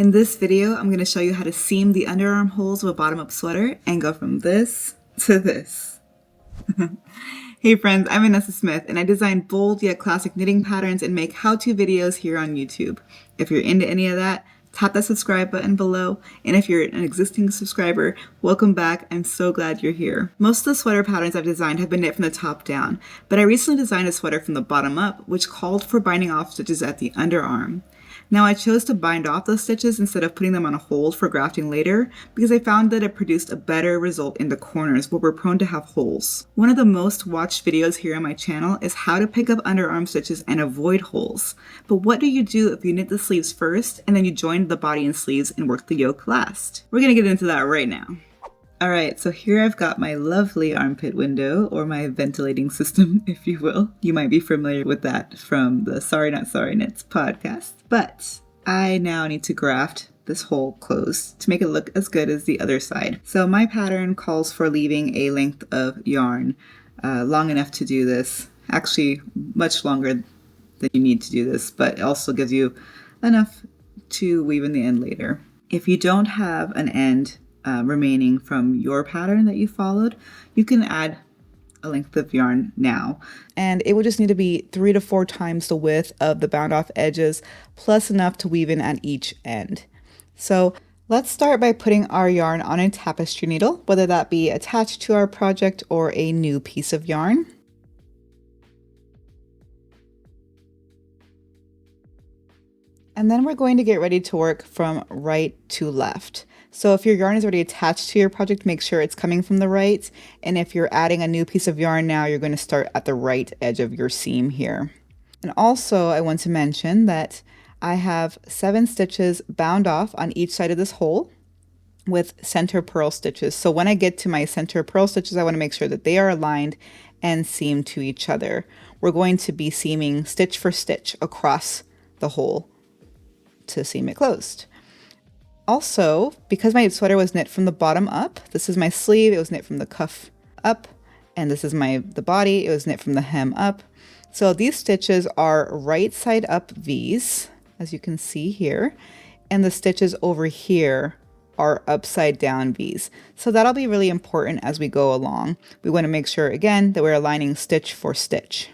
In this video, I'm going to show you how to seam the underarm holes of a bottom-up sweater and go from this to this. Hey friends, I'm Vanessa Smith and I design bold yet classic knitting patterns and make how-to videos here on YouTube. If you're into any of that, tap that subscribe button below, and if you're an existing subscriber, welcome back. I'm so glad you're here. Most of the sweater patterns I've designed have been knit from the top down, but I recently designed a sweater from the bottom up, which called for binding off stitches at the underarm. Now I chose to bind off those stitches instead of putting them on hold for grafting later because I found that it produced a better result in the corners where we're prone to have holes. One of the most watched videos here on my channel is how to pick up underarm stitches and avoid holes. But what do you do if you knit the sleeves first and then you join the body and sleeves and work the yoke last? We're gonna get into that right now. Alright, so here I've got my lovely armpit window, or my ventilating system, if you will. You might be familiar with that from the Sorry Not Sorry Knits podcast. But I now need to graft this hole closed to make it look as good as the other side. So my pattern calls for leaving a length of yarn long enough to do this. Actually, much longer than you need to do this, but it also gives you enough to weave in the end later. If you don't have an end remaining from your pattern that you followed, you can add a length of yarn now, and it would just need to be 3 to 4 times the width of the bound off edges plus enough to weave in at each end. So let's start by putting our yarn on a tapestry needle, whether that be attached to our project or a new piece of yarn. And then we're going to get ready to work from right to left. So if your yarn is already attached to your project, make sure it's coming from the right. And if you're adding a new piece of yarn now, you're going to start at the right edge of your seam here. And also I want to mention that I have 7 stitches bound off on each side of this hole with center purl stitches. So when I get to my center purl stitches, I want to make sure that they are aligned and seamed to each other. We're going to be seaming stitch for stitch across the hole to seam it closed. Also, because my sweater was knit from the bottom up, this is my sleeve, it was knit from the cuff up, and this is the body, it was knit from the hem up. So these stitches are right side up V's, as you can see here, and the stitches over here are upside down V's. So that'll be really important as we go along. We want to make sure, again, that we're aligning stitch for stitch.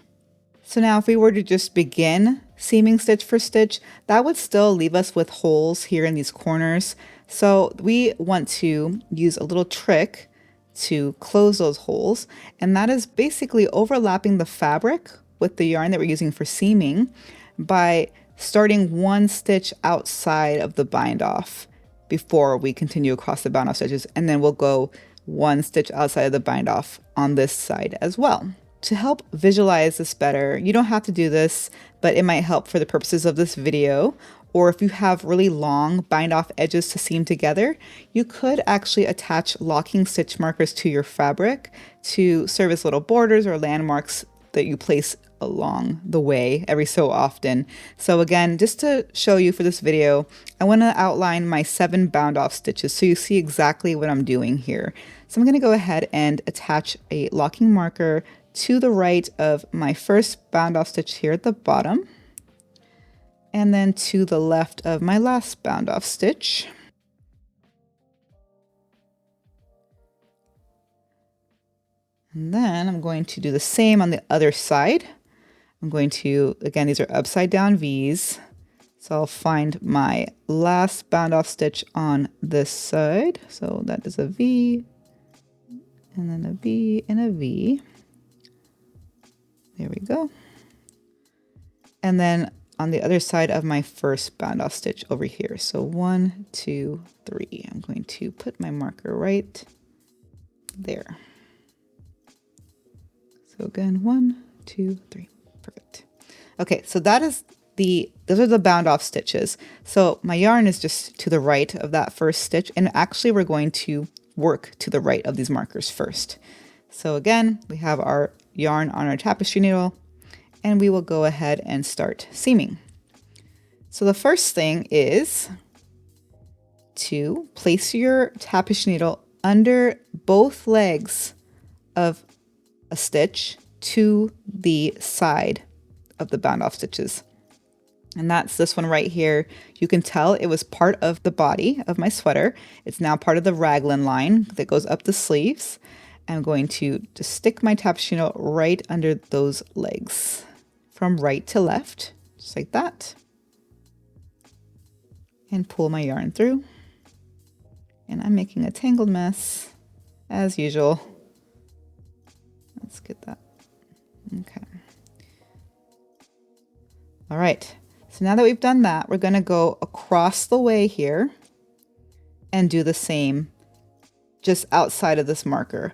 So now if we were to just begin seaming stitch for stitch, that would still leave us with holes here in these corners. So we want to use a little trick to close those holes, and that is basically overlapping the fabric with the yarn that we're using for seaming by starting one stitch outside of the bind off before we continue across the bound off stitches, and then we'll go one stitch outside of the bind off on this side as well. To help visualize this better, you don't have to do this, but it might help for the purposes of this video. Or if you have really long bind off edges to seam together, you could actually attach locking stitch markers to your fabric to serve as little borders or landmarks that you place along the way every so often. So again, just to show you for this video, I want to outline my 7 bound off stitches so you see exactly what I'm doing here. So I'm going to go ahead and attach a locking marker to the right of my first bound off stitch here at the bottom, and then to the left of my last bound off stitch. And then I'm going to do the same on the other side. I'm going to, again, these are upside down V's. So I'll find my last bound off stitch on this side. So that is a V, and then a V and a V. There we go. And then on the other side of my first bound off stitch over here. So 1, 2, 3. I'm going to put my marker right there. So again, 1, 2, 3. Perfect. Okay, so those are the bound off stitches. So my yarn is just to the right of that first stitch, and actually we're going to work to the right of these markers first. So again, we have our yarn on our tapestry needle, and we will go ahead and start seaming. So the first thing is to place your tapestry needle under both legs of a stitch to the side of the bound off stitches. And that's this one right here. You can tell it was part of the body of my sweater. It's now part of the raglan line that goes up the sleeves. I'm going to just stick my tapestry needle right under those legs from right to left, just like that. And pull my yarn through. And I'm making a tangled mess as usual. Let's get that. Okay. All right. So now that we've done that, we're going to go across the way here and do the same just outside of this marker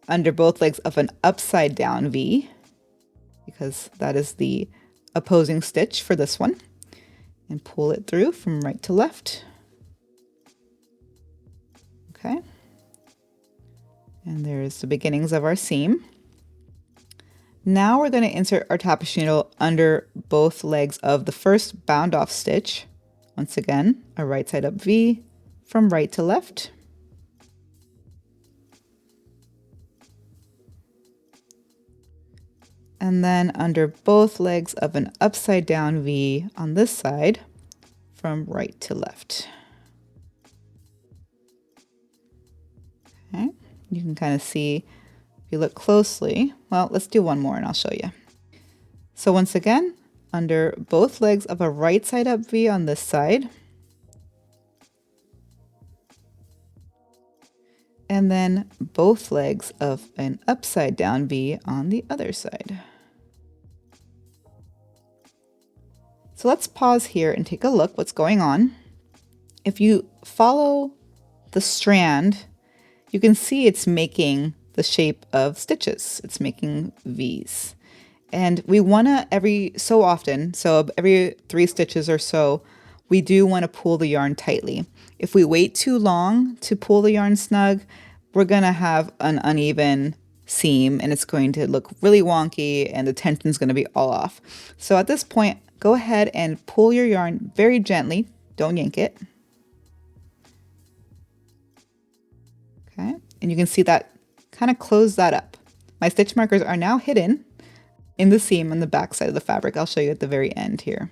under both legs of an upside down V, because that is the opposing stitch for this one, and pull it through from right to left. Okay. And there's the beginnings of our seam. Now we're going to insert our tapestry needle under both legs of the first bound off stitch. Once again, a right side up V from right to left. And then under both legs of an upside down V on this side from right to left. Okay, you can kind of see if you look closely. Well, let's do one more and I'll show you. So once again, under both legs of a right side up V on this side. And then both legs of an upside down V on the other side. So let's pause here and take a look what's going on. If you follow the strand, you can see it's making the shape of stitches. It's making V's. And we want to every so often, so every 3 stitches or so, we do want to pull the yarn tightly. If we wait too long to pull the yarn snug, we're going to have an uneven seam and it's going to look really wonky and the tension's going to be all off. So at this point, go ahead and pull your yarn very gently. Don't yank it. Okay, and you can see that kind of close that up. My stitch markers are now hidden in the seam on the back side of the fabric. I'll show you at the very end here.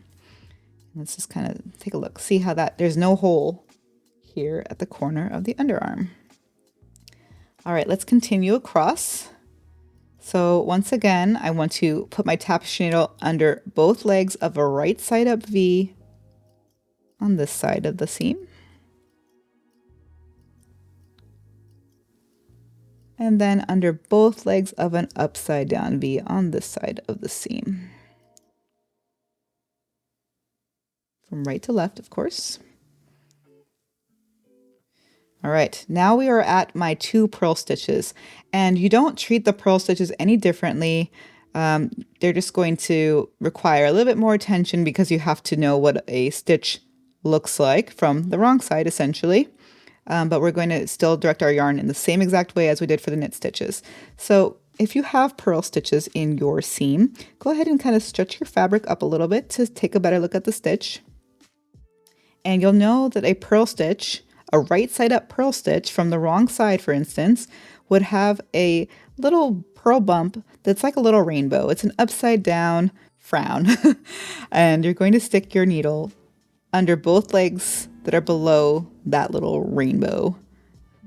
Let's just kind of take a look. See how that there's no hole here at the corner of the underarm. All right, let's continue across. So once again, I want to put my tapestry needle under both legs of a right side up V on this side of the seam. And then under both legs of an upside down V on this side of the seam. From right to left, of course. All right, now we are at my 2 purl stitches, and you don't treat the purl stitches any differently. They're just going to require a little bit more attention because you have to know what a stitch looks like from the wrong side, essentially. But we're going to still direct our yarn in the same exact way as we did for the knit stitches. So if you have purl stitches in your seam, go ahead and kind of stretch your fabric up a little bit to take a better look at the stitch. And you'll know that a purl stitch, a right side up purl stitch from the wrong side, for instance, would have a little purl bump that's like a little rainbow. It's an upside down frown. And you're going to stick your needle under both legs that are below that little rainbow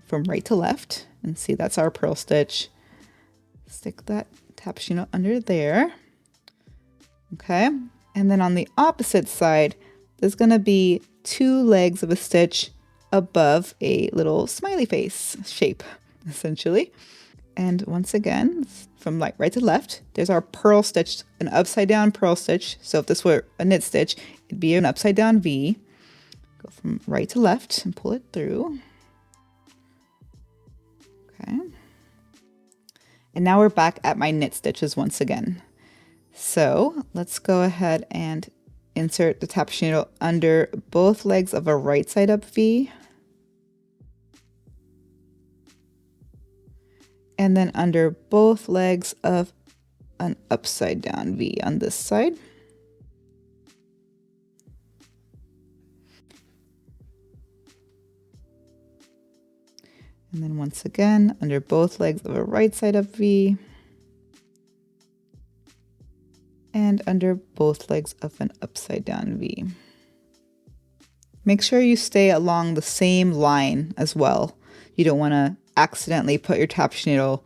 from right to left. And see, that's our purl stitch. Stick that tapestry needle under there. Okay. And then on the opposite side, there's going to be 2 legs of a stitch above a little smiley face shape, essentially. And once again, from right to left, there's our purl stitch, an upside down purl stitch. So if this were a knit stitch, it'd be an upside down V. Go from right to left and pull it through. Okay. And now we're back at my knit stitches once again. So let's go ahead and insert the tapestry needle under both legs of a right side up V. And then under both legs of an upside down V on this side. And then once again, under both legs of a right side up V. and under both legs of an upside down V. Make sure you stay along the same line as well. You don't want to accidentally put your tapestry needle,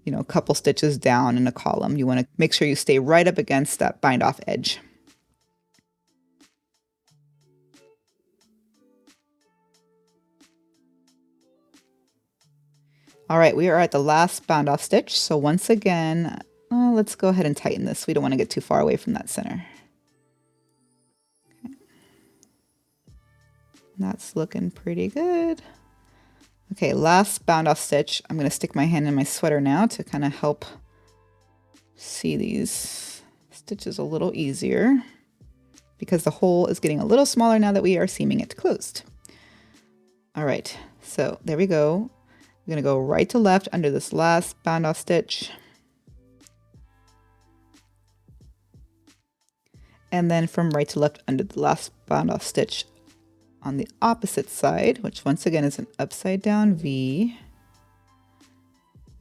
a couple stitches down in a column. You want to make sure you stay right up against that bind off edge. All right, we are at the last bound off stitch. So once again, let's go ahead and tighten this. We don't want to get too far away from that center. Okay. That's looking pretty good. Okay, last bound off stitch. I'm going to stick my hand in my sweater now to kind of help see these stitches a little easier, because the hole is getting a little smaller now that we are seaming it closed. All right, so there we go. I'm going to go right to left under this last bound off stitch. And then from right to left under the last bound off stitch on the opposite side, which once again is an upside down V.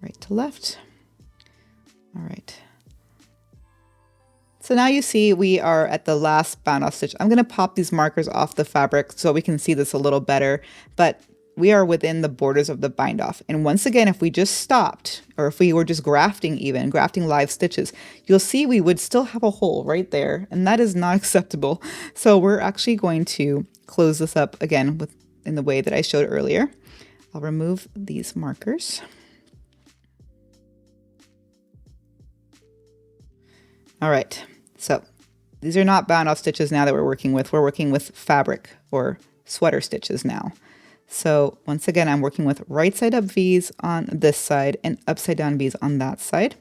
Right to left. All right. So now you see we are at the last bound off stitch. I'm going to pop these markers off the fabric so we can see this a little better, but we are within the borders of the bind off. And once again, if we just stopped, or if we were just grafting live stitches, you'll see we would still have a hole right there, and that is not acceptable. So we're actually going to close this up again in the way that I showed earlier. I'll remove these markers. All right, so these are not bound off stitches now that we're working with. We're working with fabric or sweater stitches now. So once again, I'm working with right side up V's on this side and upside down V's on that side.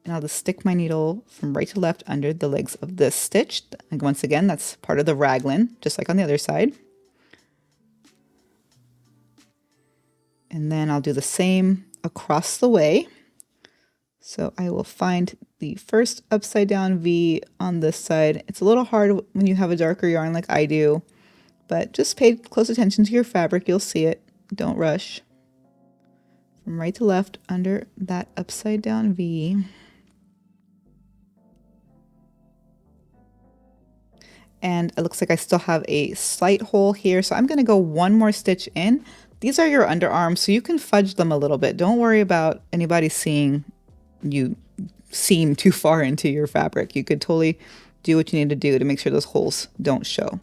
And I'll just stick my needle from right to left under the legs of this stitch. And once again, that's part of the raglan, just like on the other side. And then I'll do the same across the way. So I will find the first upside down V on this side. It's a little hard when you have a darker yarn like I do, but just pay close attention to your fabric. You'll see it. Don't rush. From right to left under that upside down V. And it looks like I still have a slight hole here. So I'm going to go one more stitch in. These are your underarms, so you can fudge them a little bit. Don't worry about anybody seeing you seam too far into your fabric. You could totally do what you need to do to make sure those holes don't show.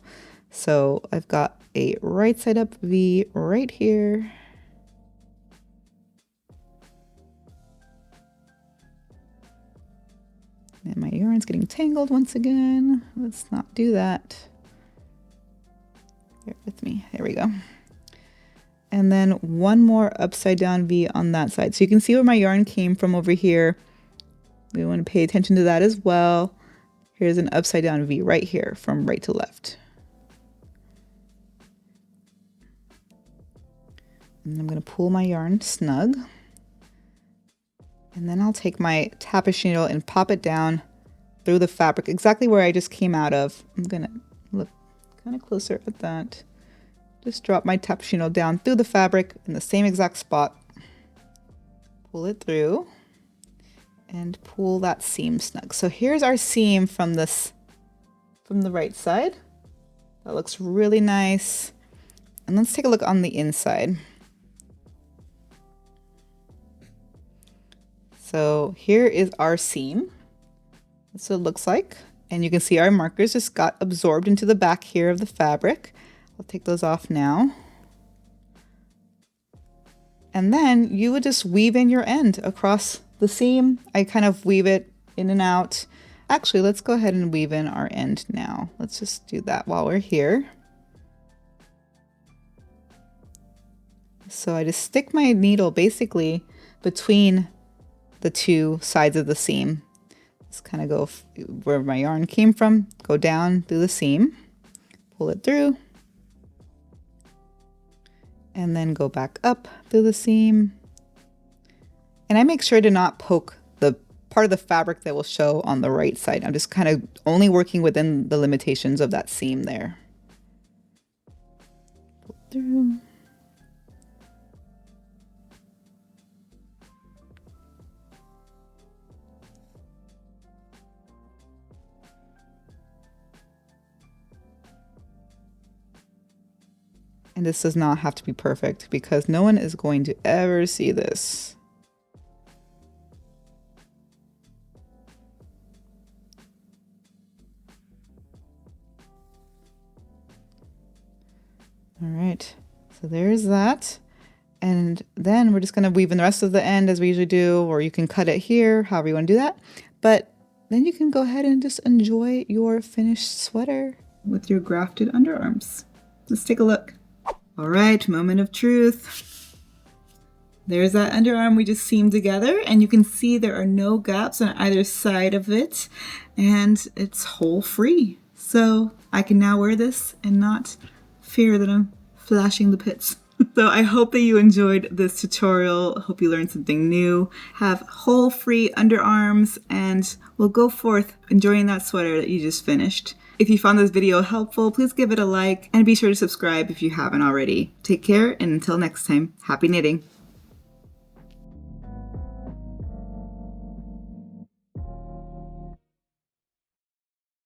So I've got a right side up V right here. And my yarn's getting tangled once again. Let's not do that. Bear with me. There we go. And then one more upside down V on that side. So you can see where my yarn came from over here. We want to pay attention to that as well. Here's an upside down V right here from right to left. And I'm going to pull my yarn snug. And then I'll take my tapestry needle and pop it down through the fabric, exactly where I just came out of. I'm going to look kind of closer at that. Just drop my tapestry needle down through the fabric in the same exact spot. Pull it through and pull that seam snug. So here's our seam from the right side. That looks really nice. And let's take a look on the inside. So here is our seam. That's what it looks like. And you can see our markers just got absorbed into the back here of the fabric. I'll take those off now. And then you would just weave in your end across the seam. I kind of weave it in and out. Actually, let's go ahead and weave in our end now. Let's just do that while we're here. So I just stick my needle basically between the two sides of the seam. Just kind of go where my yarn came from, go down through the seam, pull it through, and then go back up through the seam. And I make sure to not poke the part of the fabric that will show on the right side. I'm just kind of only working within the limitations of that seam there. Pull through. And this does not have to be perfect because no one is going to ever see this. All right, so there's that. And then we're just gonna weave in the rest of the end as we usually do, or you can cut it here, however you wanna do that. But then you can go ahead and just enjoy your finished sweater with your grafted underarms. Let's take a look. All right, moment of truth. There's that underarm we just seamed together, and you can see there are no gaps on either side of it, and it's hole free. So I can now wear this and not fear that I'm flashing the pits. So I hope that you enjoyed this tutorial. I hope you learned something new. Have hole-free underarms, and we'll go forth enjoying that sweater that you just finished. If you found this video helpful, please give it a like and be sure to subscribe if you haven't already. Take care, and until next time, happy knitting.